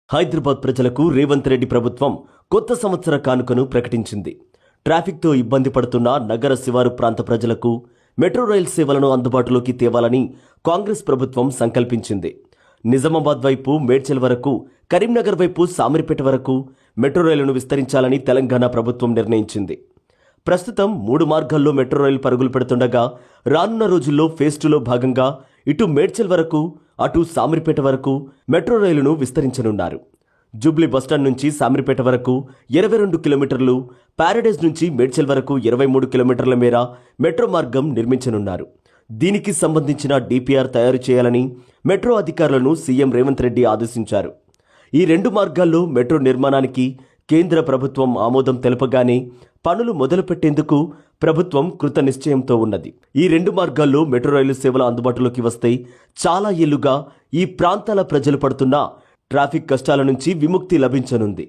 హైదరాబాద్ ప్రజలకు రేవంత్ రెడ్డి ప్రభుత్వం కొత్త సంవత్సర కానుకను ప్రకటించింది. ట్రాఫిక్తో ఇబ్బంది పడుతున్న నగర శివారు ప్రాంత ప్రజలకు మెట్రో రైల్ సేవలను అందుబాటులోకి తేవాలని కాంగ్రెస్ ప్రభుత్వం సంకల్పించింది. నిజామాబాద్ వైపు మేడ్చల్ వరకు, కరీంనగర్ వైపు సామర్పేట వరకు మెట్రో రైలును విస్తరించాలని తెలంగాణ ప్రభుత్వం నిర్ణయించింది. ప్రస్తుతం 3 మార్గాల్లో మెట్రో రైలు పరుగులు పెడుతుండగా రానున్న రోజుల్లో ఫేజ్ 2లో భాగంగా ఇటు మేడ్చల్ వరకు, అటు సామర్పేట వరకు మెట్రో రైలును విస్తరించనున్నారు. జూబ్లీ బస్టాండ్ నుంచి సామర్పేట వరకు 22 కిలోమీటర్లు, ప్యారడైజ్ నుంచి మేడ్చల్ వరకు 23 కిలోమీటర్ల మేర మెట్రో మార్గం నిర్మించనున్నారు. దీనికి సంబంధించిన డిపిఆర్ తయారు చేయాలని మెట్రో అధికారులను సీఎం రేవంత్ రెడ్డి ఆదేశించారు. ఈ 2 మార్గాల్లో మెట్రో నిర్మాణానికి కేంద్ర ప్రభుత్వం ఆమోదం తెలపగానే పనులు మొదలుపెట్టేందుకు ప్రభుత్వం కృత నిశ్చయంతో ఉన్నది. ఈ 2 మార్గాల్లో మెట్రో రైలు సేవలు అందుబాటులోకి వస్తే చాలా ఏళ్లుగా ఈ ప్రాంతాల ప్రజలు పడుతున్న ట్రాఫిక్ కష్టాల నుంచి విముక్తి లభించనుంది.